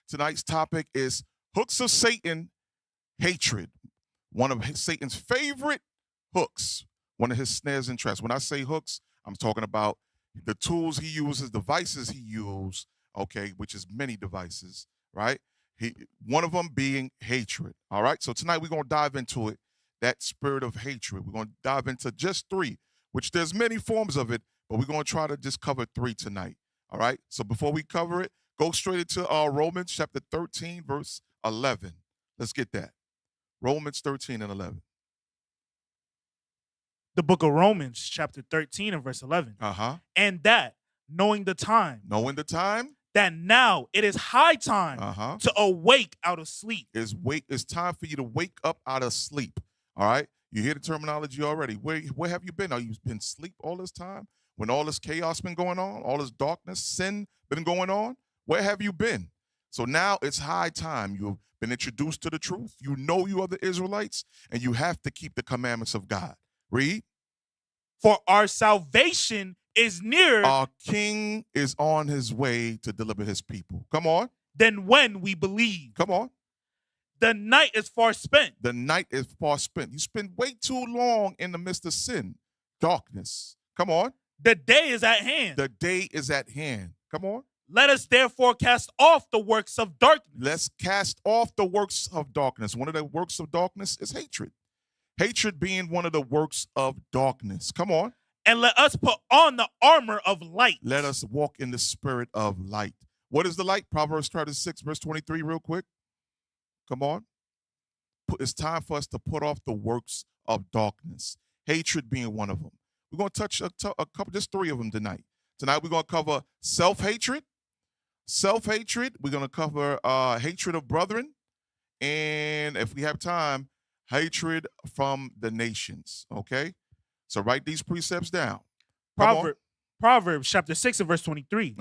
Tonight's topic is hooks of Satan, hatred. One of Satan's favorite hooks, one of his snares and traps. When I say hooks, I'm talking about the tools he uses, devices he uses, okay, which is many devices, right? One of them being hatred, all right? So tonight we're going to dive into it, that spirit of hatred. We're going to dive into just three, which there's many forms of it, but we're going to try to just cover three tonight, all right? So before we cover it, go straight into Romans chapter 13, verse 11. Let's get that. Romans 13 and 11. The book of Romans, chapter 13 and verse 11. And that, knowing the time, that now it is high time to awake out of sleep. It's time for you to wake up out of sleep. All right? You hear the terminology already. Where have you been? Are you been asleep all this time? When all this chaos been going on, all this darkness, sin been going on? Where have you been? So now it's high time. You've been introduced to the truth. You know you are the Israelites, and you have to keep the commandments of God. Read. For our salvation is nearer. Our King is on his way to deliver his people. Come on. Than when we believe. Come on. The night is far spent. The night is far spent. You spend way too long in the midst of sin, darkness. Come on. The day is at hand. The day is at hand. Come on. Let us therefore cast off the works of darkness. Let's cast off the works of darkness. One of the works of darkness is hatred. Hatred being one of the works of darkness. Come on. And let us put on the armor of light. Let us walk in the spirit of light. What is the light? Proverbs chapter 6, verse 23, real quick. Come on. It's time for us to put off the works of darkness. Hatred being one of them. We're going to touch a couple, just three of them tonight. Tonight we're going to cover self-hatred. We're going to cover hatred of brethren. And if we have time, hatred from the nations. Okay? So write these precepts down. Proverbs chapter 6 and verse 23.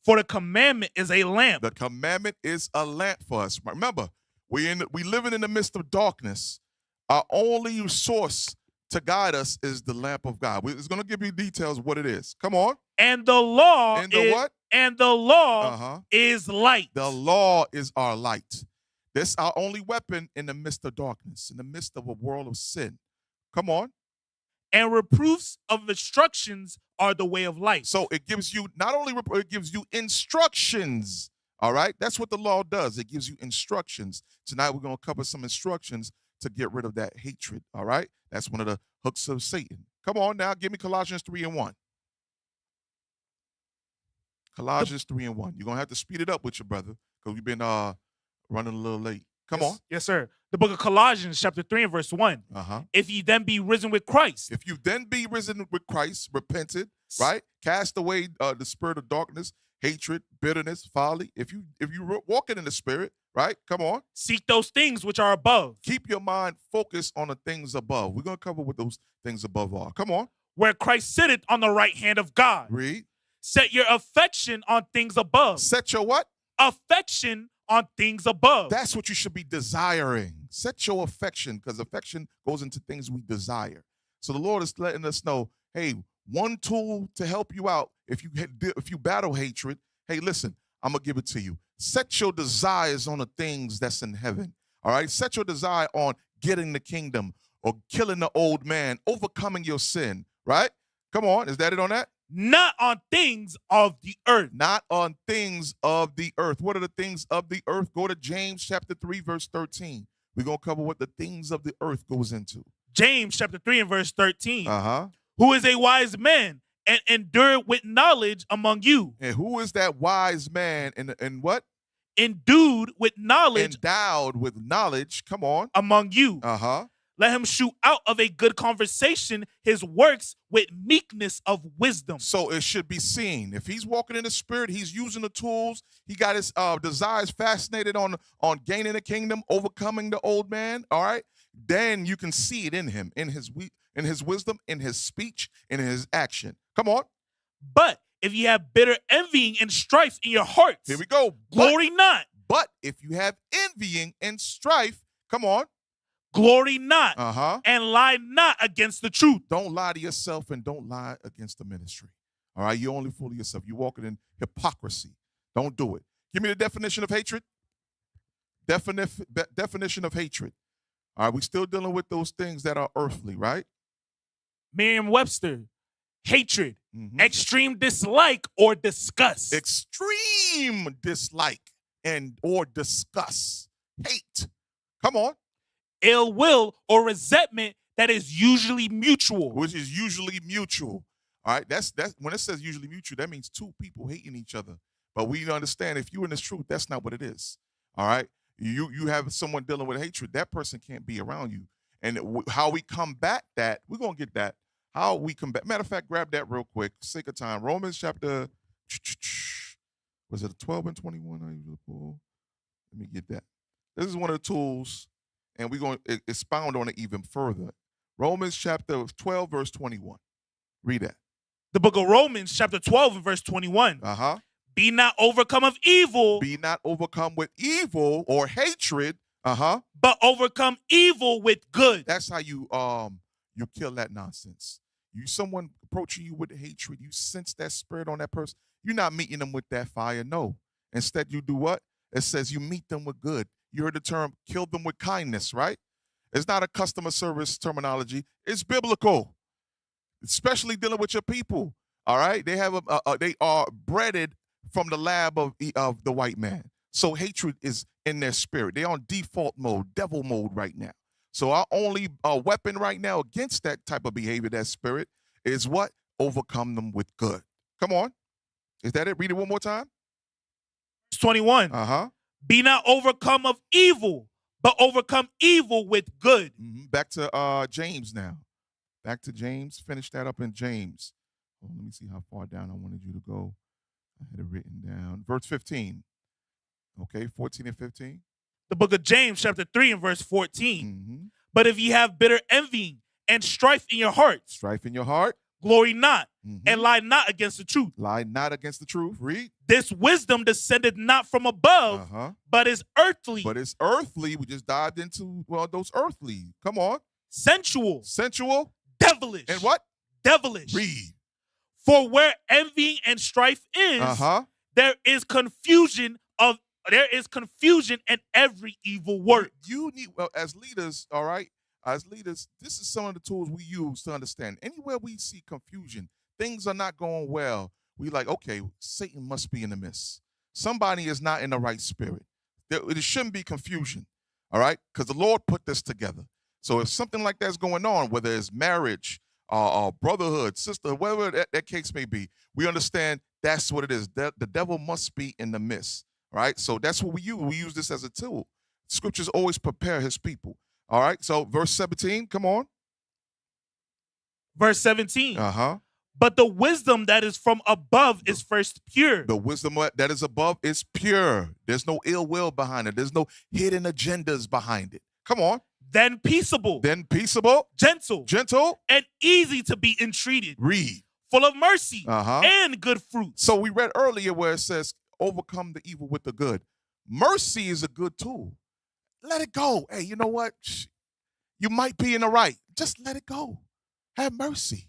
For the commandment is a lamp. The commandment is a lamp for us. Remember, we living in the midst of darkness. Our only source to guide us is the lamp of God. It's going to give you details of what it is. Come on. And the law and the what? And the law is light. The law is our light. This is our only weapon in the midst of darkness, in the midst of a world of sin. Come on. And reproofs of instructions are the way of life. So it gives you not only it gives you instructions. All right. That's what the law does. It gives you instructions. Tonight we're going to cover some instructions to get rid of that hatred. All right. That's one of the hooks of Satan. Come on now. Give me Colossians 3 and 1. Colossians 3 and 1. You're going to have to speed it up with your brother because we've been running a little late. Come on. Yes, sir. The book of Colossians, chapter 3 and verse 1. If ye then be risen with Christ. If you then be risen with Christ, repented, right? Cast away the spirit of darkness, hatred, bitterness, folly. If you walking in the spirit, right? Come on. Seek those things which are above. Keep your mind focused on the things above. We're going to cover what those things above are. Come on. Where Christ sitteth on the right hand of God. Read. Set your affection on things above. Set your what? Affection on things above. That's what you should be desiring. Set your affection, because affection goes into things we desire. So the Lord is letting us know, hey, one tool to help you out if you battle hatred, hey, listen, I'm going to give it to you. Set your desires on the things that's in heaven. All right? Set your desire on getting the kingdom or killing the old man, overcoming your sin, right? Come on. Is that it on that? Not on things of the earth. Not on things of the earth. What are the things of the earth? Go to James chapter 3, verse 13. We're going to cover what the things of the earth goes into. James chapter 3 and verse 13. Who is a wise man and endured with knowledge among you. And who is that wise man and what? Endued with knowledge. Endowed with knowledge. Come on. Among you. Let him shoot out of a good conversation his works with meekness of wisdom. So it should be seen. If he's walking in the spirit, he's using the tools. He got his desires fascinated on gaining the kingdom, overcoming the old man. All right. Then you can see it in him, in his wisdom, in his speech, in his action. Come on. But if you have bitter envying and strife in your hearts, here we go. Glory not. But if you have envying and strife, come on. Glory not, and lie not against the truth. Don't lie to yourself and don't lie against the ministry. All right, you only fool yourself. You're walking in hypocrisy. Don't do it. Give me the definition of hatred. definition of hatred. All right, we're still dealing with those things that are earthly, right? Merriam-Webster, hatred, extreme dislike or disgust. Extreme dislike or disgust. Hate. Come on. Ill will or resentment that is usually mutual. Which is usually mutual. All right, that's when it says usually mutual, that means two people hating each other. But we understand if you're in this truth, that's not what it is. All right, you have someone dealing with hatred, that person can't be around you. And how we combat that, we're gonna get that. How we combat. Matter of fact, grab that real quick. Sake of time. Romans chapter, was it 12 and 21? Let me get that. This is one of the tools, and we're going to expound on it even further. Romans chapter 12, verse 21. Read that. The book of Romans, chapter 12, and verse 21. Be not overcome of evil. Be not overcome with evil or hatred. But overcome evil with good. That's how you kill that nonsense. Someone approaching you with hatred, you sense that spirit on that person. You're not meeting them with that fire. No. Instead, you do what? It says you meet them with good. You heard the term, kill them with kindness, right? It's not a customer service terminology. It's biblical, especially dealing with your people. All right, they are bred from the lab of the white man. So hatred is in their spirit. They're on default mode, devil mode right now. So our only weapon right now against that type of behavior, that spirit, is what? Overcome them with good. Come on. Is that it? Read it one more time. Verse 21. Be not overcome of evil, but overcome evil with good. Back to James now. Back to James. Finish that up in James. Oh, let me see how far down I wanted you to go. I had it written down. Verse 15. Okay, 14 and 15. The book of James, chapter 3 and verse 14. But if ye have bitter envying and strife in your hearts. Strife in your heart. Glory not, and lie not against the truth. Lie not against the truth. Read. This wisdom descended not from above, but is earthly. But it's earthly. We just dived into, those earthly. Come on. Sensual. Sensual. Devilish. And what? Devilish. Read. For where envying and strife is, there is confusion and every evil work. You need, as leaders, all right, as leaders, this is some of the tools we use to understand. Anywhere we see confusion, things are not going well, we like, okay, Satan must be in the midst. Somebody is not in the right spirit. There shouldn't be confusion, all right, because the Lord put this together. So if something like that's going on, whether it's marriage, brotherhood, sister, whatever that case may be, we understand that's what it is. The devil must be in the midst. Right? So that's what we use. We use this as a tool. Scriptures always prepare his people. All right? So verse 17, come on. Verse 17. But the wisdom that is from above is first pure. The wisdom that is above is pure. There's no ill will behind it. There's no hidden agendas behind it. Come on. Then peaceable. Then peaceable. Gentle. Gentle. And easy to be entreated. Read. Full of mercy and good fruit. So we read earlier where it says, overcome the evil with the good. Mercy is a good tool. Let it go. Hey, you know what? You might be in the right. Just let it go. Have mercy.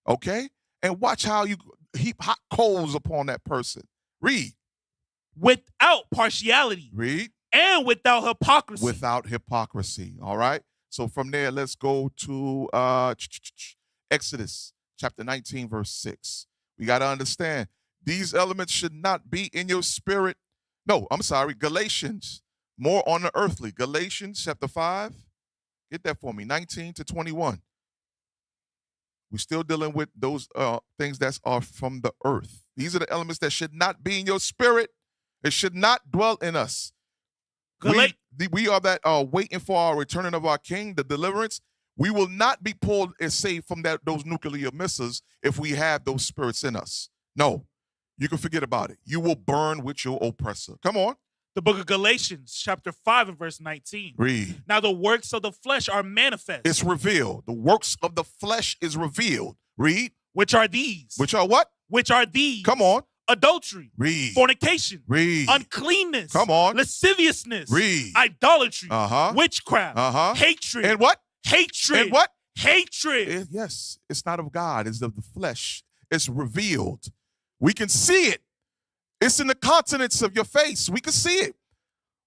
Okay? And watch how you heap hot coals upon that person. Read. Without partiality. Read. And without hypocrisy. Without hypocrisy. All right? So from there, let's go to Exodus chapter 19, verse 6. We got to understand. These elements should not be in your spirit. No, I'm sorry. Galatians, more on the earthly. Galatians chapter 5. Get that for me. 19 to 21. We're still dealing with those things that are from the earth. These are the elements that should not be in your spirit. It should not dwell in us. We are that waiting for our returning of our King, the deliverance. We will not be pulled and saved from those nuclear missiles if we have those spirits in us. No. You can forget about it. You will burn with your oppressor. Come on. The book of Galatians, chapter 5 and verse 19. Read. Now the works of the flesh are manifest. It's revealed. The works of the flesh is revealed. Read. Which are these? Which are what? Which are these? Come on. Adultery. Read. Fornication. Read. Uncleanness. Come on. Lasciviousness. Read. Idolatry. Witchcraft. Hatred. And what? Hatred. And what? Hatred. Yes. It's not of God. It's of the flesh. It's revealed. We can see it. It's in the countenance of your face. We can see it.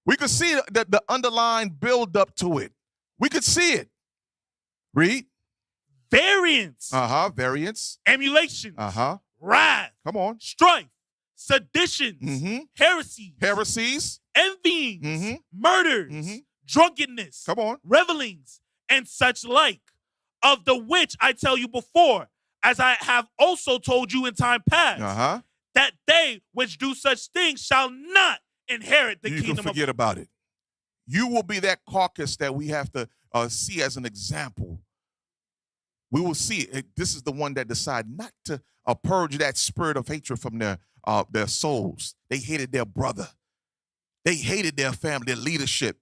We could see the underlying build up to it. We could see it. Read. Variance. Variance. Emulations. Wrath. Come on. Strife. Seditions. Heresies. Envyings. Murders. Drunkenness. Come on. Revelings. And such like. Of the which I tell you before, as I have also told you in time past, that they which do such things shall not inherit the kingdom of God. You can forget about it. You will be that carcass that we have to see as an example. We will see it. This is the one that decided not to purge that spirit of hatred from their souls. They hated their brother. They hated their family, their leadership.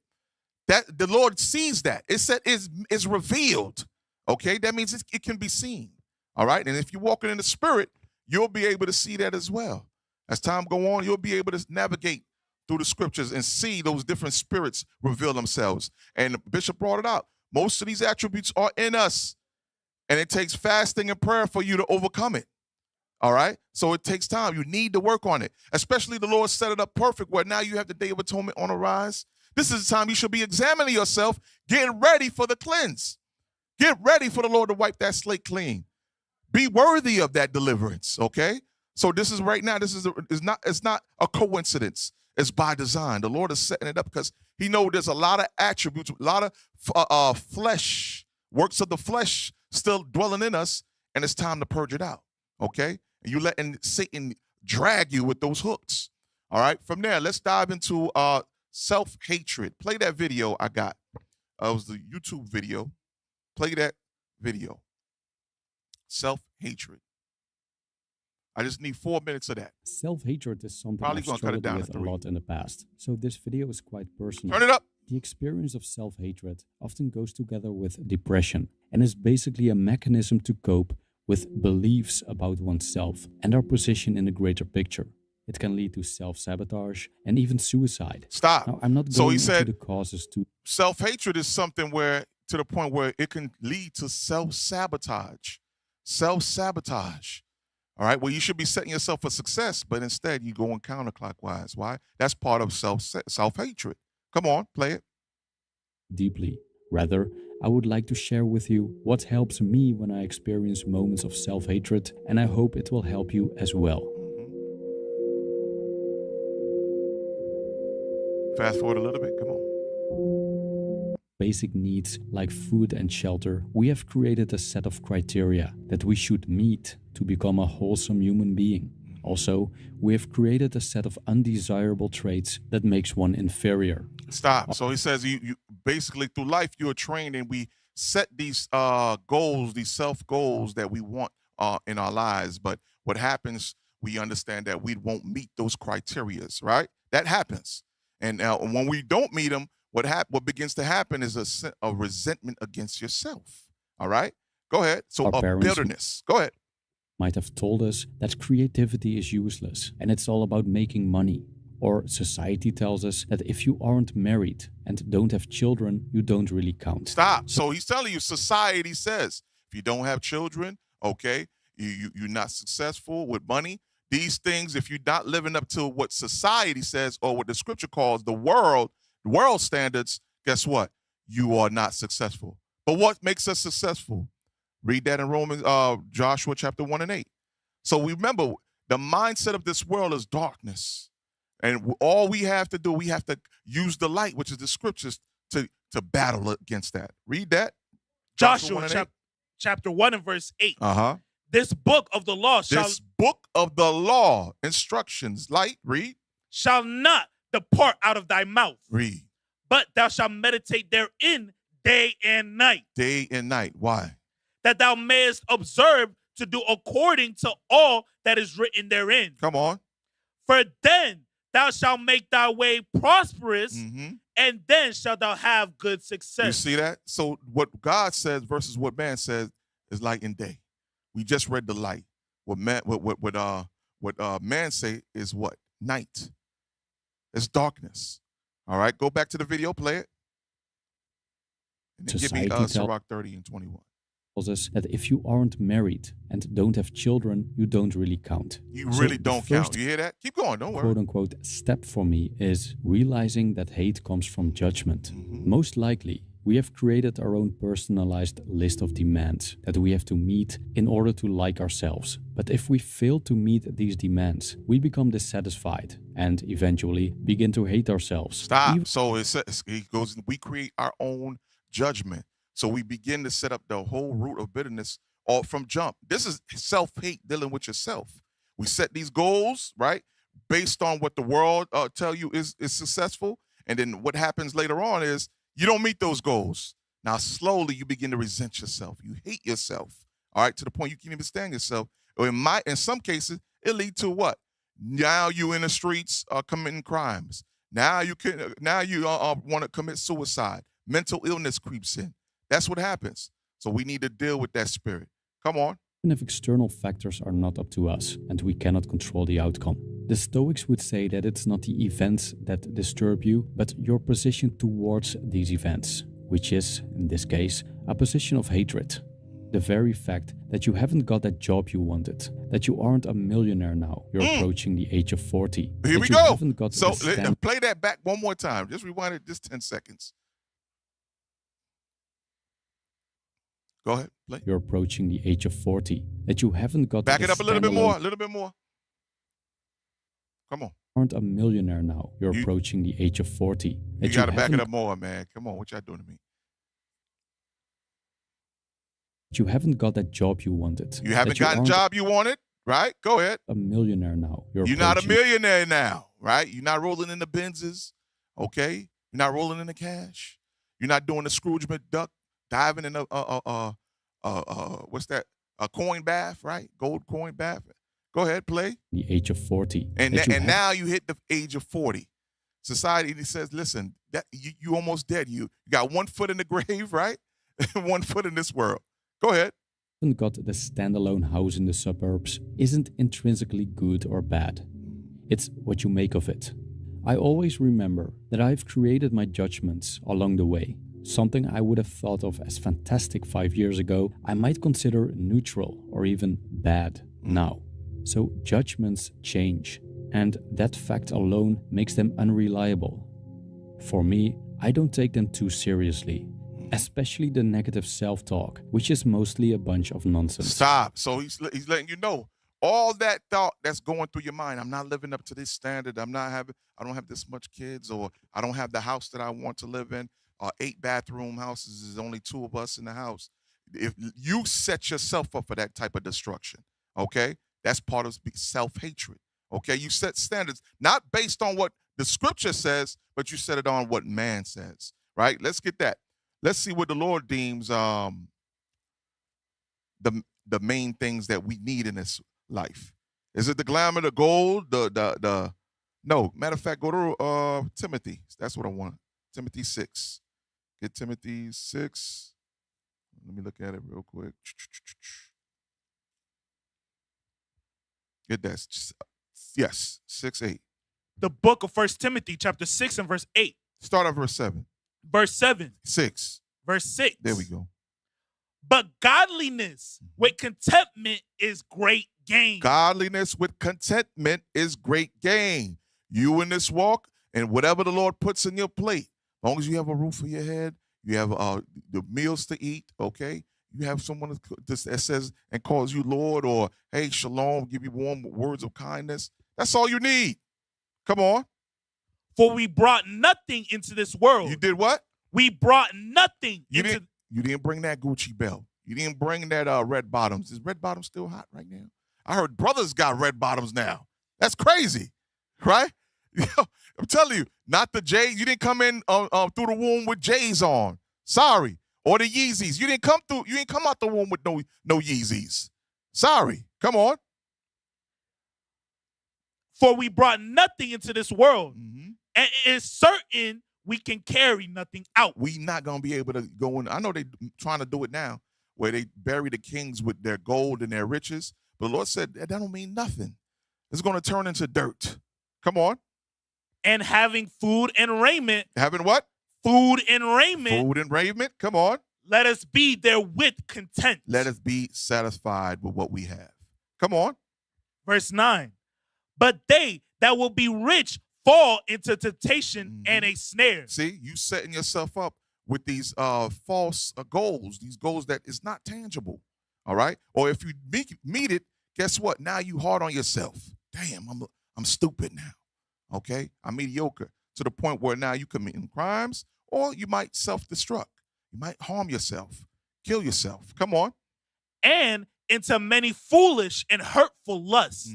That the Lord sees that. It said is revealed. Okay, that means it can be seen. All right, and if you're walking in the spirit, you'll be able to see that as well. As time go on, you'll be able to navigate through the scriptures and see those different spirits reveal themselves. And the Bishop brought it out. Most of these attributes are in us, and it takes fasting and prayer for you to overcome it. All right, so it takes time. You need to work on it, especially the Lord set it up perfect where now you have the Day of Atonement on the rise. This is the time you should be examining yourself, getting ready for the cleanse. Get ready for the Lord to wipe that slate clean. Be worthy of that deliverance, okay? So this is right now, it's not a coincidence. It's by design. The Lord is setting it up because he knows there's a lot of attributes, a lot of flesh, works of the flesh still dwelling in us, and it's time to purge it out, okay? And you letting Satan drag you with those hooks, all right? From there, let's dive into self-hatred. Play that video I got. It was the YouTube video. Play that video. Self-hatred. I just need 4 minutes of that. Self-hatred is something I've struggled with a lot in the past, so this video is quite personal. Turn it up. The experience of self-hatred often goes together with depression and is basically a mechanism to cope with beliefs about oneself and our position in the greater picture. It can lead to self-sabotage and even suicide. Stop. Now, I'm not going into the causes to... Self-hatred is something where, to the point where it can lead to self-sabotage. Self-sabotage. All right, well, you should be setting yourself for success, but instead you going counterclockwise. Why? That's part of self-hatred. Come on, play it. Deeply. Rather, I would like to share with you what helps me when I experience moments of self-hatred, and I hope it will help you as well. Fast forward a little bit, come on. Basic needs like food and shelter, we have created a set of criteria that we should meet to become a wholesome human being. Also, we have created a set of undesirable traits that makes one inferior. Stop. So he says you basically through life you're trained, and we set these goals, these self-goals that we want in our lives. But what happens, we understand that we won't meet those criterias, right? That happens. And when we don't meet them, what begins to happen is a resentment against yourself. All right? Go ahead. So a bitterness. Go ahead. Might have told us that creativity is useless and it's all about making money. Or society tells us that if you aren't married and don't have children, you don't really count. Stop. So he's telling you, society says, if you don't have children, okay, you're not successful with money. These things, if you're not living up to what society says or what the scripture calls the world standards, guess what? You are not successful. But what makes us successful? Read that in Joshua chapter 1 and 8. So remember, the mindset of this world is darkness. And all we have to do, we have to use the light, which is the scriptures, to battle against that. Read that. Joshua chapter 1 and verse 8. This book of the law instructions, light, read. Shall not depart out of thy mouth. Read. But thou shalt meditate therein day and night. Day and night. Why? That thou mayest observe to do according to all that is written therein. Come on. For then thou shalt make thy way prosperous, and then shalt thou have good success. You see that? So what God says versus what man says is light and day. We just read the light. What man say is what? Night. It's darkness. All right, go back to the video, play it. And then give me Sirach 30 and 21. tells us that if you aren't married and don't have children, you don't really count. You really don't count. You hear that? Keep going. Don't worry. Quote unquote step for me is realizing that hate comes from judgment. Most likely, we have created our own personalized list of demands that we have to meet in order to like ourselves. But if we fail to meet these demands, we become dissatisfied and eventually begin to hate ourselves. Stop. So he goes, we create our own judgment. So we begin to set up the whole root of bitterness all from jump. This is self-hate, dealing with yourself. We set these goals, right, based on what the world tell you is successful. And then what happens later on is you don't meet those goals. Now, slowly you begin to resent yourself. You hate yourself, all right, to the point you can't even stand yourself. Or in some cases, it leads to what? Now you in the streets committing crimes. Now you want to commit suicide. Mental illness creeps in. That's what happens. So we need to deal with that spirit. Come on. Even if external factors are not up to us and we cannot control the outcome. The Stoics would say that it's not the events that disturb you, but your position towards these events, which is, in this case, a position of hatred. The very fact that you haven't got that job you wanted, that you aren't a millionaire now, you're approaching the age of 40. Here we go. So play that back one more time. Just rewind it just 10 seconds. Go ahead, play. You're approaching the age of 40, that you haven't got... Back it up a little bit more, Come on. Aren't a millionaire now. You're approaching the age of 40. You got to back it up more, man. Come on, what y'all doing to me? You haven't got that job you wanted. You haven't gotten a job you wanted, right? Go ahead. A millionaire now. You're not a millionaire now, right? You're not rolling in the Benzes, okay? You're not rolling in the cash. You're not doing the Scrooge McDuck, diving in what's that? A coin bath, right? Gold coin bath. Go ahead, play. The age of 40. And now you hit the age of 40. Society says, listen, that you almost dead. You got 1 foot in the grave, right? 1 foot in this world. Go ahead. Haven't got the standalone house in the suburbs isn't intrinsically good or bad. It's what you make of it. I always remember that I've created my judgments along the way. Something I would have thought of as fantastic 5 years ago, I might consider neutral or even bad now. So judgments change, and that fact alone makes them unreliable. For me, I don't take them too seriously, especially the negative self-talk, which is mostly a bunch of nonsense. Stop. So he's letting you know all that thought that's going through your mind. I'm not living up to this standard. I don't have this much kids, or I don't have the house that I want to live in. 8-bathroom houses is only 2 of us in the house. If you set yourself up for that type of destruction, okay? That's part of self-hatred, okay? You set standards, not based on what the scripture says, but you set it on what man says, right? Let's get that. Let's see what the Lord deems the main things that we need in this life. Is it the glamour, the gold, no, matter of fact, go to Timothy. That's what I want. Timothy 6. Get Timothy 6. Let me look at it real quick. Get that. Yes, 6:8. The book of 1 Timothy, chapter 6 and verse 8. Start at verse 7. Verse 7. 6. Verse 6. There we go. But godliness with contentment is great gain. Godliness with contentment is great gain. You in this walk, and whatever the Lord puts in your plate, as long as you have a roof for your head, you have the meals to eat, okay? You have someone that says and calls you Lord, or, hey, shalom, give you warm words of kindness. That's all you need. Come on. For we brought nothing into this world. You did what? We brought nothing You didn't bring that Gucci belt. You didn't bring that red bottoms. Is red bottoms still hot right now? I heard brothers got red bottoms now. That's crazy, right? I'm telling you, not the J's. You didn't come in through the womb with J's on. Sorry. Or the Yeezys. You didn't come out the womb with no Yeezys. Sorry. Come on. For we brought nothing into this world. And it is certain we can carry nothing out. We not going to be able to go in. I know they're trying to do it now, where they bury the kings with their gold and their riches. But the Lord said, that don't mean nothing. It's going to turn into dirt. Come on. And having food and raiment. Having what? Food and raiment. Food and raiment. Come on. let us be therewith content. Let us be satisfied with what we have. Come on. Verse 9. But they that will be rich fall into temptation and a snare. See, you setting yourself up with these false goals, these goals that is not tangible. All right? Or if you meet it, guess what? Now you hard on yourself. Damn, I'm stupid now. Okay? I'm mediocre to the point where now you committing crimes, or you might self-destruct. You might harm yourself, kill yourself. Come on. And into many foolish and hurtful lusts,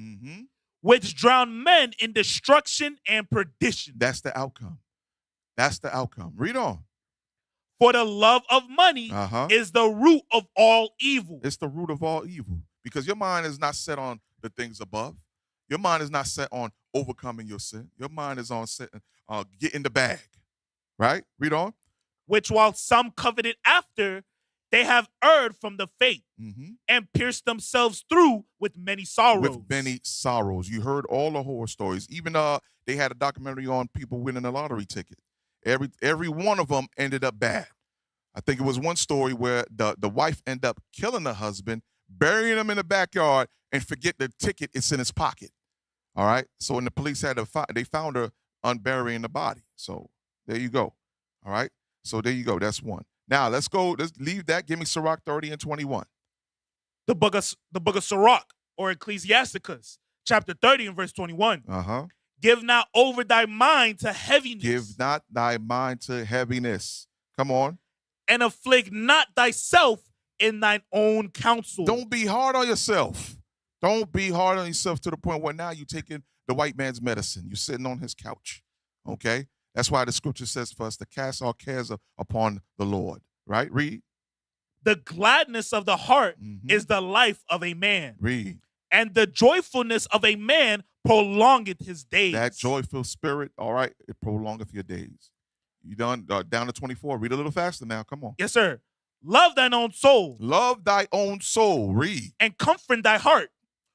which drown men in destruction and perdition. That's the outcome. That's the outcome. Read on. For the love of money is the root of all evil. It's the root of all evil. Because your mind is not set on the things above. Your mind is not set on overcoming your sin. Your mind is on setting, getting the bag. Right? Read on. Which while some coveted after, they have erred from the faith and pierced themselves through with many sorrows. With many sorrows. You heard all the horror stories. Even they had a documentary on people winning a lottery ticket. Every one of them ended up bad. I think it was one story where the wife ended up killing the husband, burying him in the backyard, and forget the ticket is in his pocket. All right? So when the police had they found her unburying the body. So there you go. All right? So there you go. That's one. Now let's go. Let's leave that. Give me Sirach 30 and 21. The book of Sirach, or Ecclesiasticus, chapter 30 and verse 21. Give not over thy mind to heaviness. Give not thy mind to heaviness. Come on. And afflict not thyself in thine own counsel. Don't be hard on yourself. Don't be hard on yourself to the point where now you're taking the white man's medicine. You're sitting on his couch. Okay? That's why the scripture says for us to cast our cares upon the Lord. Right? Read. The gladness of the heart is the life of a man. Read. And the joyfulness of a man prolongeth his days. That joyful spirit, all right, it prolongeth your days. You done? Down to 24. Read a little faster now. Come on. Yes, sir. Love thine own soul. Love thy own soul. Read. And comfort thy heart.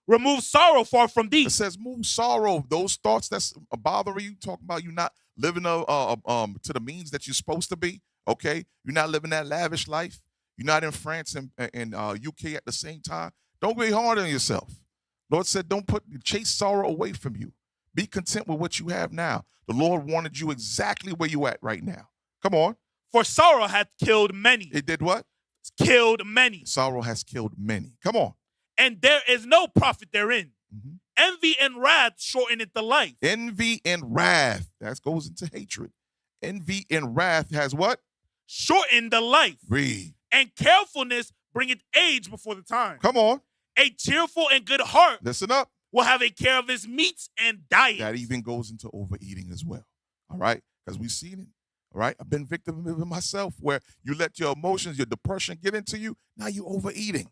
Remove sorrow far from thee. It says move sorrow. Those thoughts that's bothering you, talking about you not living to the means that you're supposed to be, okay? You're not living that lavish life. You're not in France and UK at the same time. Don't be hard on yourself. Lord said, don't chase sorrow away from you. Be content with what you have now. The Lord wanted you exactly where you at right now. Come on. For sorrow hath killed many. It did what? It's killed many. Sorrow has killed many. Come on. And there is no profit therein. Envy and wrath shorteneth the life. Envy and wrath. That goes into hatred. Envy and wrath has what? Shorten the life. Read. And carefulness bringeth age before the time. Come on. A cheerful and good heart. Listen up. Will have a care of his meats and diet. That even goes into overeating as well. All right? Because we've seen it. All right? I've been victim of it myself where you let your emotions, your depression get into you. Now you're overeating.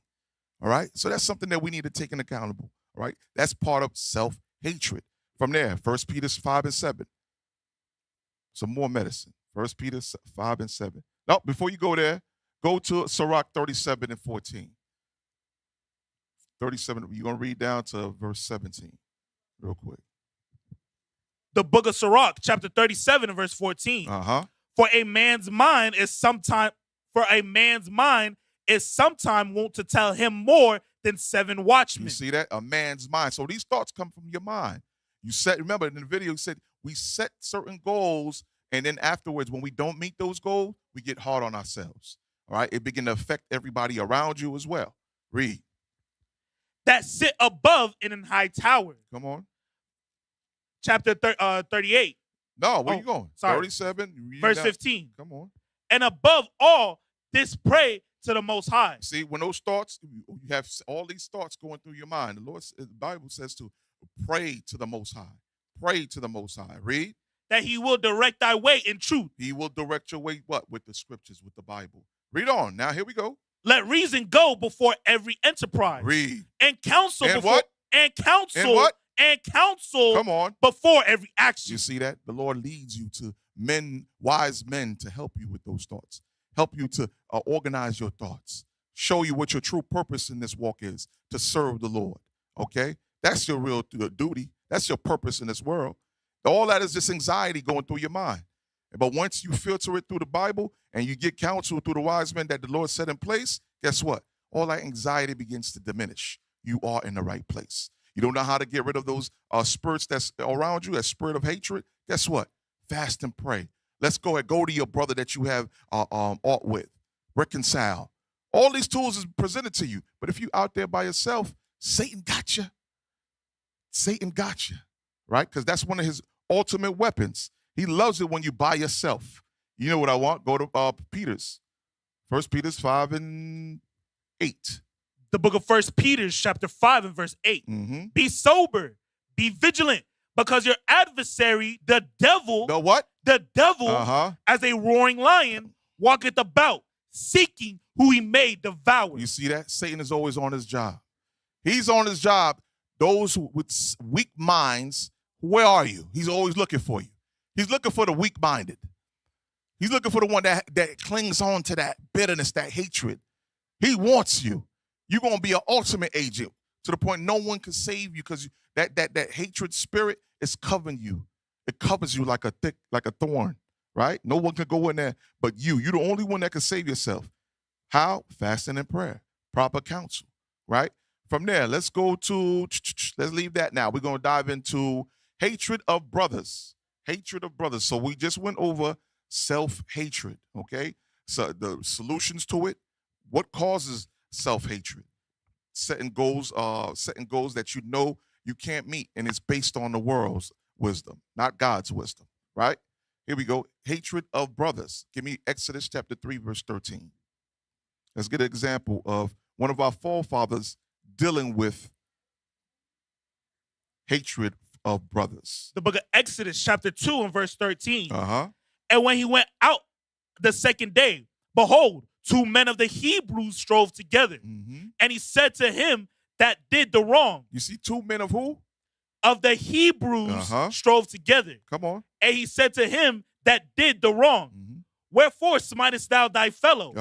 All right? So that's something that we need to take in accountable. All right? That's part of self-hatred. From there, 1 Peter 5 and 7. Some more medicine. 1 Peter 5 and 7. No, before you go there, go to Sirach 37 and 14. 37, you're going to read down to verse 17 real quick. The book of Sirach, chapter 37 and verse 14. For a man's mind is sometime wont to tell him more than 7 watchmen. You see that? A man's mind. So these thoughts come from your mind. Remember in the video, you said we set certain goals, and then afterwards, when we don't meet those goals, we get hard on ourselves. All right? It begin to affect everybody around you as well. Read. That sit above in an high tower. Come on. Chapter 38. No, where you going? Sorry. 37. Verse 15. Come on. And above all, this pray to the Most High. See, when those thoughts, you have all these thoughts going through your mind. The Bible says to pray to the Most High. Pray to the Most High. Read. That he will direct thy way in truth. He will direct your way, what? With the scriptures, with the Bible. Read on. Now, here we go. Let reason go before every enterprise. Read. And counsel and before what? And counsel. And what? And counsel. Come on. Before every action. You see that? The Lord leads you to men, wise men, to help you with those thoughts. Help you to organize your thoughts. Show you what your true purpose in this walk is, to serve the Lord. Okay? That's your real duty. That's your purpose in this world. All that is just anxiety going through your mind. But once you filter it through the Bible and you get counsel through the wise men that the Lord set in place, guess what? All that anxiety begins to diminish. You are in the right place. You don't know how to get rid of those spirits that's around you, that spirit of hatred. Guess what? Fast and pray. Let's go ahead. Go to your brother that you have aught with. Reconcile. All these tools is presented to you. But if you're out there by yourself, Satan got you. Satan got you, right? Because that's one of his ultimate weapons. He loves it when you're by yourself. You know what I want? Go to Peter's. 1 Peter 5 and 8. The book of 1 Peter, chapter 5 and verse 8. Mm-hmm. Be sober, be vigilant, because your adversary, the devil, The what? the devil, as a roaring lion, walketh about, seeking who he may devour. You see that? Satan is always on his job. He's on his job. Those with weak minds, where are you? He's always looking for you. He's looking for the weak-minded. He's looking for the one that clings on to that bitterness, that hatred. He wants you. You're going to be an ultimate agent to the point no one can save you because that hatred spirit is covering you. It covers you like a thorn, right? No one can go in there but you. You're the only one that can save yourself. How? Fasting and prayer, proper counsel, right? From there, let's leave that now. We're going to dive into hatred of brothers. Hatred of brothers. So we just went over self-hatred, okay? So the solutions to it, what causes self-hatred? Setting goals that you know you can't meet, and it's based on the world's wisdom, not God's wisdom, right? Here we go. Hatred of brothers. Give me Exodus chapter 3, verse 13. Let's get an example of one of our forefathers dealing with hatred of brothers. The book of Exodus, chapter 2 and verse 13. And when he went out the second day, behold, 2 men of the Hebrews strove together. Mm-hmm. And he said to him that did the wrong. You see 2 men of who? Of the Hebrews strove together. Come on. And he said to him that did the wrong. Mm-hmm. Wherefore smitest thou thy fellow?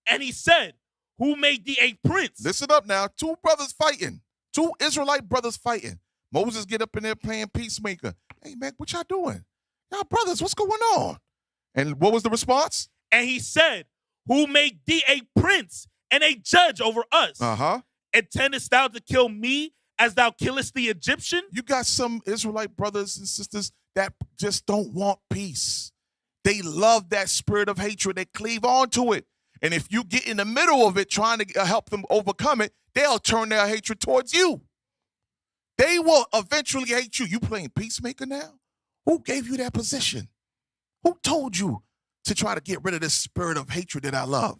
And he said, who made thee a prince? Listen up now. 2 brothers fighting. 2 Israelite brothers fighting. Moses get up in there playing peacemaker. Hey, man, what y'all doing? Y'all brothers, what's going on? And what was the response? And he said, who made thee a prince and a judge over us? Intendest thou to kill me as thou killest the Egyptian? You got some Israelite brothers and sisters that just don't want peace. They love that spirit of hatred. They cleave onto it. And if you get in the middle of it trying to help them overcome it, they'll turn their hatred towards you. They will eventually hate you. You playing peacemaker now? Who gave you that position? Who told you to try to get rid of this spirit of hatred that I love?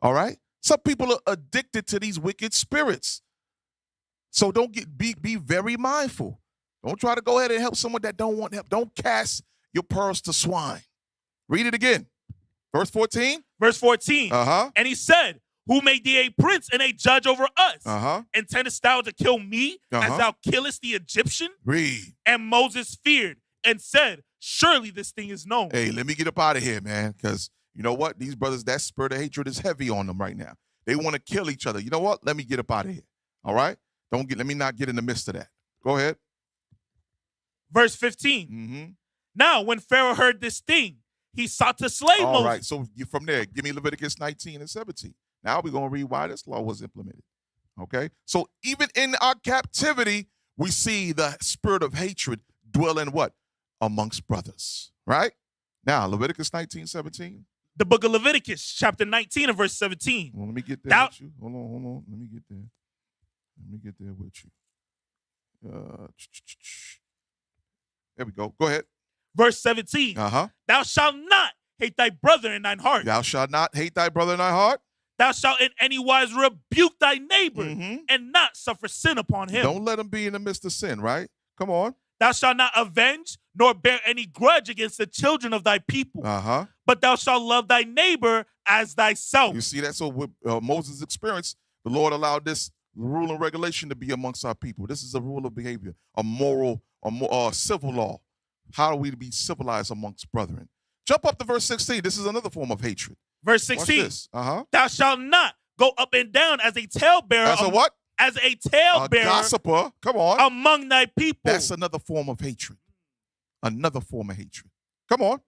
All right? Some people are addicted to these wicked spirits. So be very mindful. Don't try to go ahead and help someone that don't want help. Don't cast your pearls to swine. Read it again. Verse 14. Verse 14. And he said, who made thee a prince and a judge over us? Intendest thou to kill me as thou killest the Egyptian? Read. And Moses feared and said, surely this thing is known. Hey, let me get up out of here, man, because you know what? These brothers, that spirit of hatred is heavy on them right now. They want to kill each other. You know what? Let me get up out of here. All right? Let me not get in the midst of that. Go ahead. Verse 15. Now, when Pharaoh heard this thing, he sought to slay Moses. All right, so from there, give me Leviticus 19 and 17. Now we're going to read why this law was implemented. Okay? So even in our captivity, we see the spirit of hatred dwell in what? Amongst brothers. Right? Now, Leviticus 19, 17. The book of Leviticus, chapter 19 and verse 17. Well, let me get there with you. Hold on. Let me get there. Let me get there with you. There we go. Go ahead. Verse 17. Thou shalt not hate thy brother in thine heart. Thou shalt not hate thy brother in thy heart. Thou shalt in any wise rebuke thy neighbor and not suffer sin upon him. Don't let him be in the midst of sin, right? Come on. Thou shalt not avenge nor bear any grudge against the children of thy people. But thou shalt love thy neighbor as thyself. You see that? So with Moses' experience, the Lord allowed this rule and regulation to be amongst our people. This is a rule of behavior, a moral, civil law. How do we be civilized amongst brethren? Jump up to verse 16. This is another form of hatred. Verse 16. Watch this. Thou shalt not go up and down as a talebearer. As a what? As a talebearer. A gossiper. Come on. Among thy people. That's another form of hatred. Another form of hatred. Come on.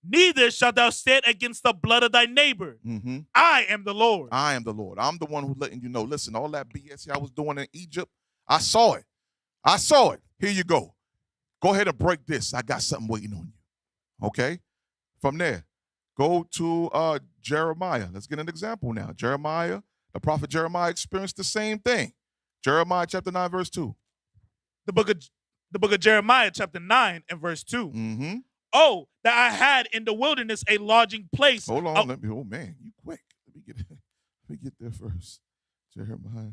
Neither shalt thou stand against the blood of thy neighbor. Mm-hmm. I am the Lord. I am the Lord. I'm the one who's letting you know. Listen, all that BS I was doing in Egypt, I saw it. I saw it. Here you go. Go ahead and break this. I got something waiting on you. Okay? From there, go to Jeremiah. Let's get an example now. Jeremiah, the prophet Jeremiah experienced the same thing. Jeremiah chapter 9, verse 2. The book of Jeremiah chapter 9 and verse 2. Mm-hmm. Oh, that I had in the wilderness a lodging place. Hold on. Oh, man, you quick. Let me get there first. Jeremiah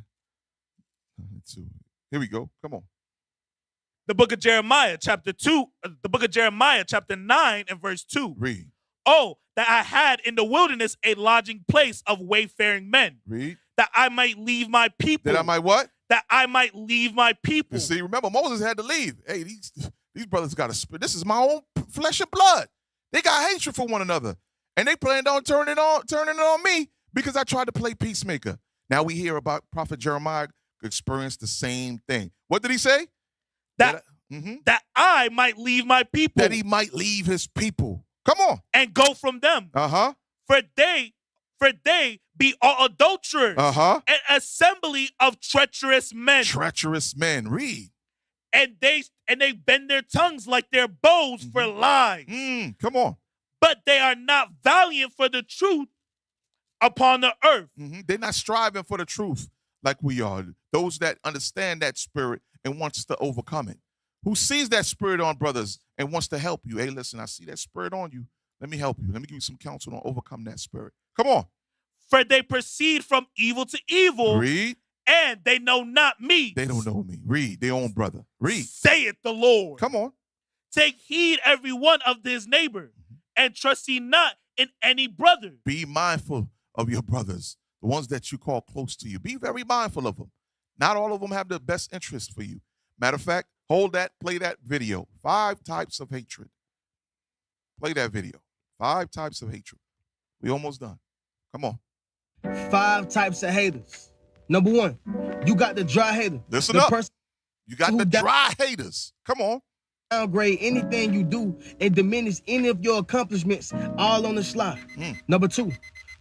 9:2. Here we go. Come on. The book of Jeremiah chapter 2. The book of Jeremiah chapter 9 and verse 2. Read. Oh, that I had in the wilderness a lodging place of wayfaring men. Read. That I might leave my people. That I might what? That I might leave my people. You see, remember, Moses had to leave. Hey, these brothers got a spirit. This is my own flesh and blood. They got hatred for one another. And they planned on turning it on me because I tried to play peacemaker. Now we hear about Prophet Jeremiah experienced the same thing. What did he say? That I might leave my people. That he might leave his people. Come on. And go from them. Uh-huh. For they be all adulterers. Uh-huh. An assembly of treacherous men. Treacherous men. Read. And they bend their tongues like their bows for lies. Come on. But they are not valiant for the truth upon the earth. They're not striving for the truth like we are. Those that understand that spirit and wants to overcome it. Who sees that spirit on brothers and wants to help you. Hey, listen, I see that spirit on you. Let me help you. Let me give you some counsel on overcome that spirit. Come on. For they proceed from evil to evil. Read. And they know not me. They don't know me. Read. Their own brother. Read. Saith the Lord. Come on. Take heed every one of his neighbor, and trust ye not in any brother. Be mindful of your brothers, the ones that you call close to you. Be very mindful of them. Not all of them have the best interest for you. Matter of fact, hold that, play that video. 5 types of hatred. Play that video. 5 types of hatred. We almost done. Come on. 5 types of haters. Number 1, you got the dry hater. Listen up. You got the dry haters. Come on. Downgrade anything you do and diminish any of your accomplishments all on the sly. Number 2,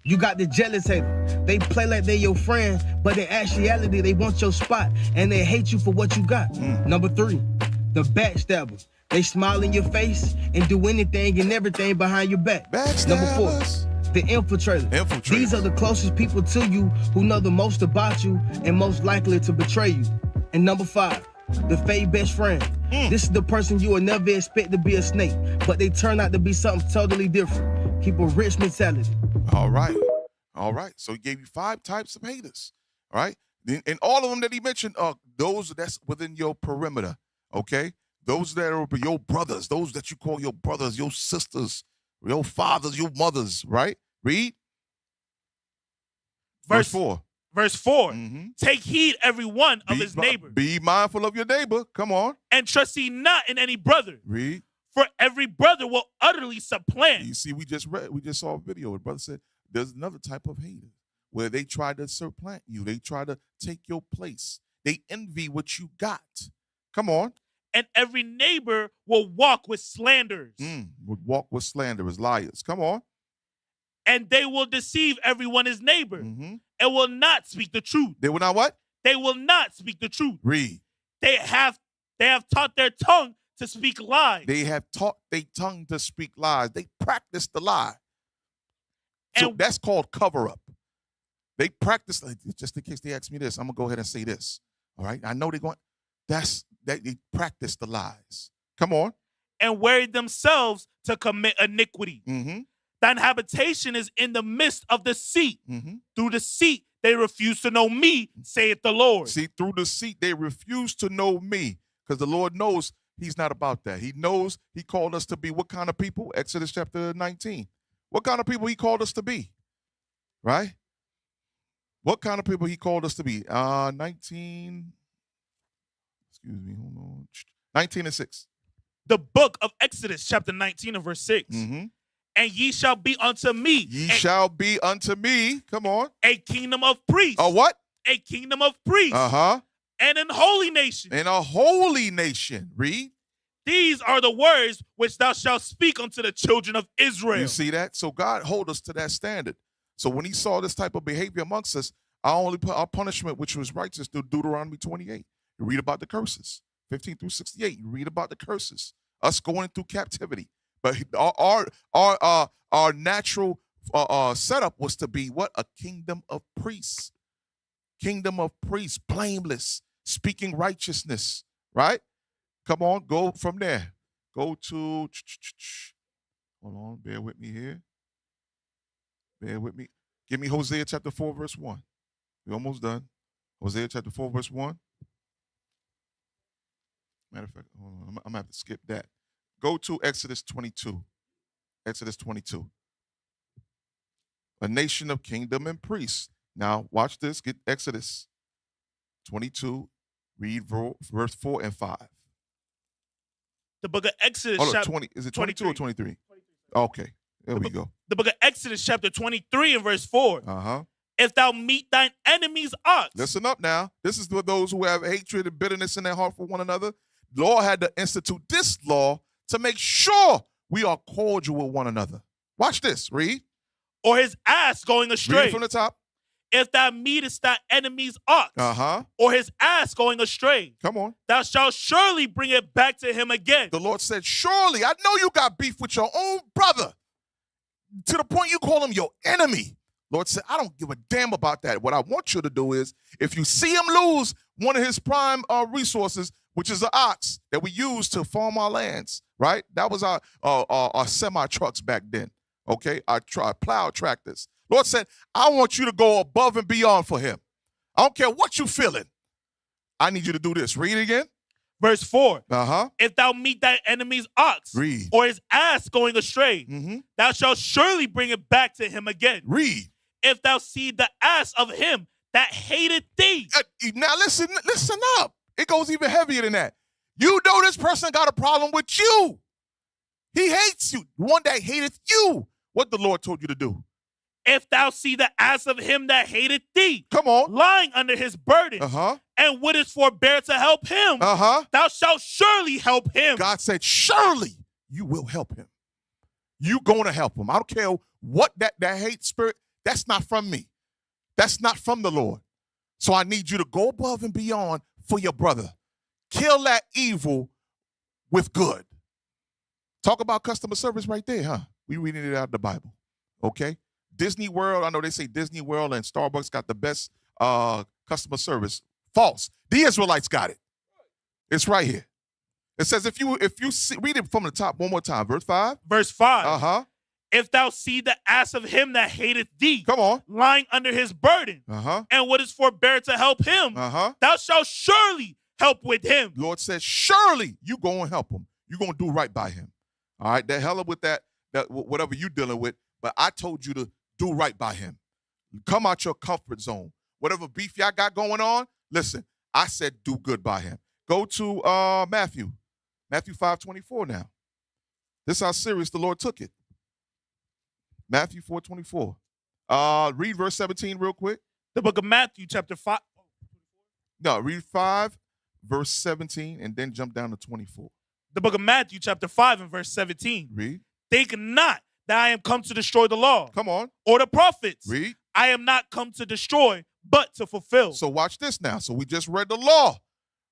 you got the jealous hater. They play like they're your friend, but in actuality, they want your spot and they hate you for what you got. Number 3, the backstabber. They smile in your face and do anything and everything behind your back. Number 4, the infiltrator. These are the closest people to you who know the most about you and most likely to betray you. And number 5, the fake best friend. This is the person you would never expect to be a snake, but they turn out to be something totally different. Keep a rich mentality. All right. So he gave you 5 types of haters. All right. And all of them that he mentioned are those that's within your perimeter. Okay. Those that are your brothers, those that you call your brothers, your sisters, your fathers, your mothers, right? Read. Verse 4. Verse 4. Take heed every one of his neighbor. Be mindful of your neighbor. Come on. And trust ye not in any brother. Read. For every brother will utterly supplant. You see, we just saw a video where brother said there's another type of hater where they try to supplant you. They try to take your place. They envy what you got. Come on. And every neighbor will walk with slanders. Would walk with slanderers, liars. Come on. And they will deceive everyone his neighbor and will not speak the truth. They will not what? They will not speak the truth. Read. They have taught their tongue to speak lies. They have taught their tongue to speak lies. They practice the lie. So that's called cover up. They practice, just in case they ask me this, I'm going to go ahead and say this. All right? I know they're going, they practice the lies. Come on. And weary themselves to commit iniquity. Thine habitation is in the midst of the seat. Through the seat they refuse to know me, saith the Lord. See, through the seat they refuse to know me, because the Lord knows he's not about that. He knows he called us to be what kind of people? Exodus chapter 19. What kind of people he called us to be? Right? What kind of people he called us to be? 19 and 6. The book of Exodus chapter 19 and verse 6. And ye shall be unto me. Ye shall be unto me. Come on. A kingdom of priests. A what? A kingdom of priests. And an holy nation. And a holy nation. Read. these are the words which thou shalt speak unto the children of Israel. You see that? So God hold us to that standard. So when he saw this type of behavior amongst us, I only put our punishment, which was righteous, through Deuteronomy 28. You read about the curses, 15 through 68. You read about the curses, us going through captivity. But our natural setup was to be what? A kingdom of priests. Kingdom of priests, blameless, speaking righteousness, right? Come on, go from there. Go to, hold on, bear with me here. Bear with me. Give me Hosea chapter 4, verse 1. We're almost done. Hosea chapter 4, verse 1. Matter of fact, hold on, I'm going to have to skip that. Go to Exodus 22. Exodus 22. A nation of kingdom and priests. Now, watch this. Get Exodus 22. Read verse 4 and 5. The book of Exodus. Hold on, 20. Is it 22 or 23? Okay, there we go. The book of Exodus chapter 23 and verse 4. Uh-huh. If thou meet thine enemy's ox. Listen up now. This is for those who have hatred and bitterness in their heart for one another. The Lord had to institute this law to make sure we are cordial with one another. Watch this. Read. Or his ass going astray. Read from the top. If thou meetest thy enemy's ox, or his ass going astray, come on, thou shalt surely bring it back to him again. The Lord said, surely, I know you got beef with your own brother, to the point you call him your enemy. Lord said, I don't give a damn about that. What I want you to do is, if you see him lose one of his prime resources, which is an ox that we use to farm our lands, right? That was our semi-trucks back then, okay? Our plow tractors. Lord said, I want you to go above and beyond for him. I don't care what you feeling. I need you to do this. Read it again. Verse 4. Uh-huh. If thou meet thy enemy's ox, read, or his ass going astray, thou shalt surely bring it back to him again. Read. If thou see the ass of him that hated thee. Now listen up. It goes even heavier than that. You know this person got a problem with you. He hates you. The one that hateth you. What the Lord told you to do. If thou see the ass of him that hated thee, come on, lying under his burden, and wouldest forbear to help him, thou shalt surely help him. God said, surely you will help him. You going to help him. I don't care what that hate spirit, that's not from me. That's not from the Lord. So I need you to go above and beyond for your brother. Kill that evil with good. Talk about customer service right there, huh? We reading it out of the Bible, okay? Disney World, I know they say Disney World and Starbucks got the best customer service. False. The Israelites got it. It's right here. It says if you see, read it from the top one more time. Verse 5. Verse 5. If thou see the ass of him that hateth thee, come on, lying under his burden, and wouldest forbear to help him, thou shalt surely help with him. Lord says, surely you go and help him. You're going to do right by him. All right, the hell with that whatever you're dealing with, but I told you to do right by him. Come out your comfort zone. Whatever beef y'all got going on, listen, I said do good by him. Go to Matthew 5:24 now. This is how serious the Lord took it. Matthew 4:24. Read verse 17 real quick. The book of Matthew chapter 5. No, read 5, verse 17, and then jump down to 24. The book of Matthew chapter 5 and verse 17. Read. Think not that I am come to destroy the law. Come on. Or the prophets. Read. I am not come to destroy, but to fulfill. So watch this now. So we just read the law.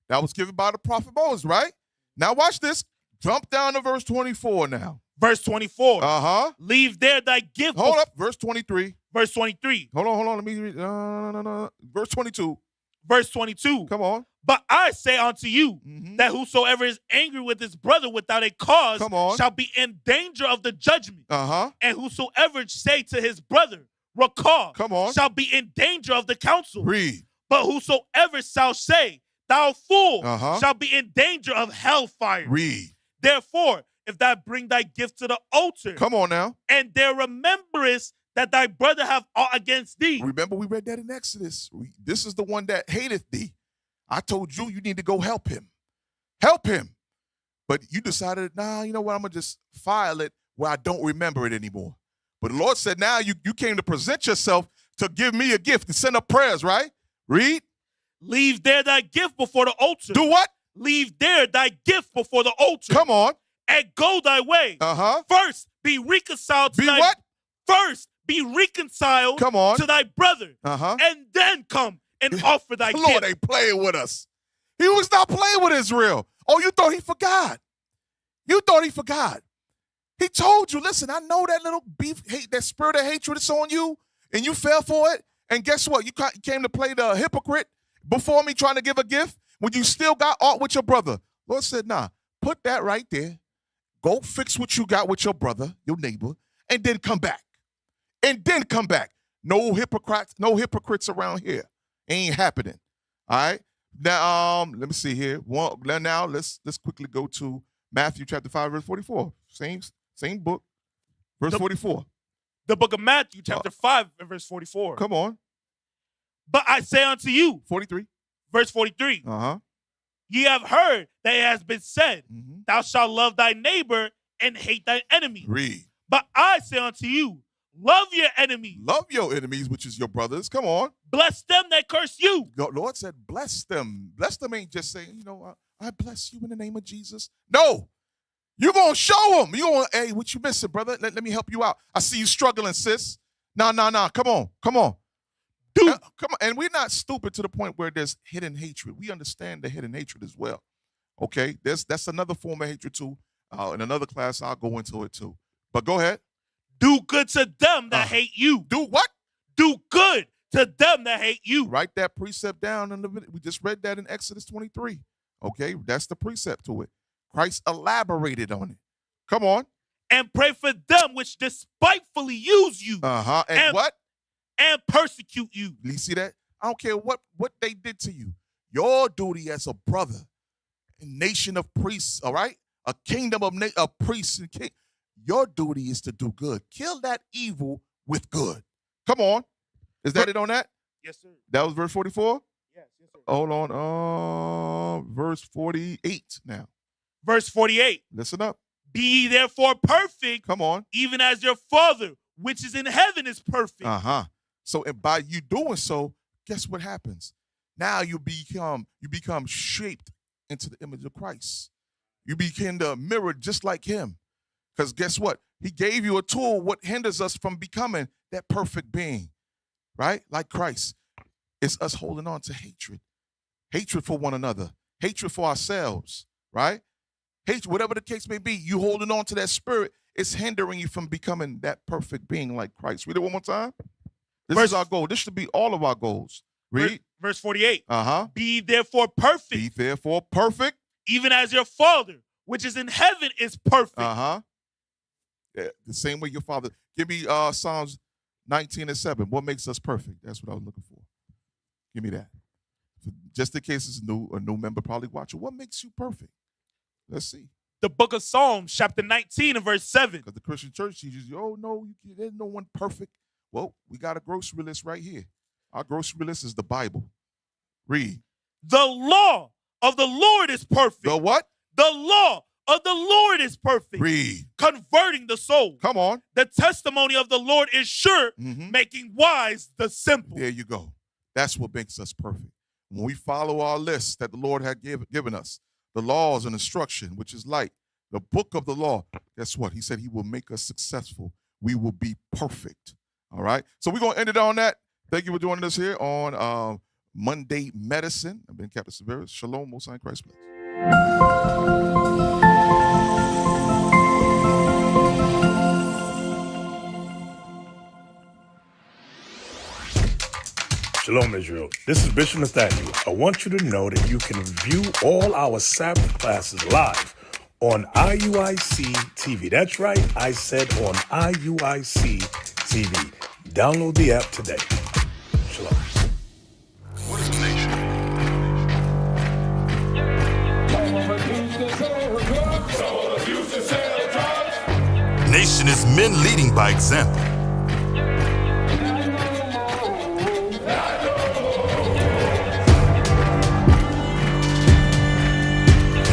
That was given by the prophet Moses, right? Now watch this. Jump down to verse 24 now. Verse 24. Leave there thy gift. Hold up. Verse 23. Verse 23. Hold on. Let me read. No. Verse 22. Verse 22. Come on. But I say unto you that whosoever is angry with his brother without a cause shall be in danger of the judgment. And whosoever say to his brother, recall, shall be in danger of the council. Read. But whosoever shall say, thou fool, shall be in danger of hellfire. Read. Therefore, if thou bring thy gift to the altar, come on now, and there rememberest that thy brother have aught against thee. Remember, we read that in Exodus. This is the one that hateth thee. I told you need to go help him. Help him. But you decided, nah, you know what? I'm going to just file it where I don't remember it anymore. But the Lord said, now you came to present yourself to give me a gift and send up prayers, right? Read. Leave there thy gift before the altar. Do what? leave there thy gift before the altar. Come on. And go thy way. First, be reconciled to what? First, be reconciled Come on. to thy brother. And then come and offer thy gift. Lord ain't playing with us. He was not playing with Israel. Oh, you thought he forgot. You thought he forgot. He told you, listen, I know that little beef, hate, that spirit of hatred is on you, and you fell for it. And guess what? You came to play the hypocrite before me trying to give a gift when you still got aught with your brother. Lord said, nah, put that right there. Go fix what you got with your brother, your neighbor, and then come back. And then come back. No hypocrites around here. Ain't happening. All right? Now, let me see here. Now, let's quickly go to Matthew chapter 5, verse 44. Same book, verse 44. The book of Matthew chapter 5 and verse 44. Come on. But I say unto you. 43. Verse 43. Ye have heard that it has been said, thou shalt love thy neighbor and hate thy enemy. Read. But I say unto you, love your enemies. Love your enemies, which is your brothers. Come on. Bless them that curse you. The Lord said, bless them. Bless them ain't just saying, I bless you in the name of Jesus. No. You're going to show them. You're going to, hey, what you missing, brother? Let me help you out. I see you struggling, sis. Nah. Come on. Dude. Come on. And we're not stupid to the point where there's hidden hatred. We understand the hidden hatred as well. Okay? That's another form of hatred too. In another class, I'll go into it too. But go ahead. Do good to them that hate you. Do what? Do good to them that hate you. Write that precept down in we just read that in Exodus 23. Okay? That's the precept to it. Christ elaborated on it. Come on. And pray for them which despitefully use you. And what? And persecute you. You see that? I don't care what they did to you. Your duty as a brother, a nation of priests, all right? A kingdom of priests and kings. Your duty is to do good. Kill that evil with good. Come on. Is that it on that? Yes, sir. That was verse 44? Yes, sir. Hold on. Verse 48 now. Verse 48. Listen up. Be ye therefore perfect. Come on. Even as your Father, which is in heaven, is perfect. So and by you doing so, guess what happens? Now you become shaped into the image of Christ. You begin to mirror just like him. Because guess what? He gave you a tool. What hinders us from becoming that perfect being, right? Like Christ. It's us holding on to hatred. Hatred for one another. Hatred for ourselves, right? Hatred, whatever the case may be, you holding on to that spirit, it's hindering you from becoming that perfect being like Christ. Read it one more time. This is our goal. This should be all of our goals. Read. Verse 48. Be therefore perfect. Be therefore perfect. Even as your Father, which is in heaven, is perfect. Yeah, the same way your Father. Give me Psalms 19:7. What makes us perfect? That's what I was looking for. Give me that. Just in case it's a new member probably watching. What makes you perfect? Let's see. The book of Psalms, chapter 19 and verse 7. Because the Christian church teaches you, oh, no, there's no one perfect. Well, we got a grocery list right here. Our grocery list is the Bible. Read. The law of the Lord is perfect. The what? The law of the Lord is perfect. Read. Converting the soul. Come on. The testimony of the Lord is sure, making wise the simple. There you go. That's what makes us perfect. When we follow our list that the Lord had given us, the laws and instruction, which is like the book of the law, guess what? He said he will make us successful. We will be perfect. All right? So we're going to end it on that. Thank you for joining us here on Monday Medicine. I've been Captain Severus. Shalom, Most High in Christ bless. Shalom, Israel. This is Bishop Nathaniel. I want you to know that you can view all our Sabbath classes live on IUIC TV. That's right, I said on IUIC TV. Download the app today. Shalom. What is the nation? Nation is men leading by example.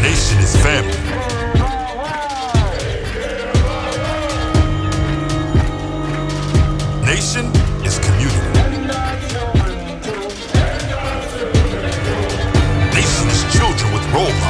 Nation is family. Nation is community. Nation is children with role models.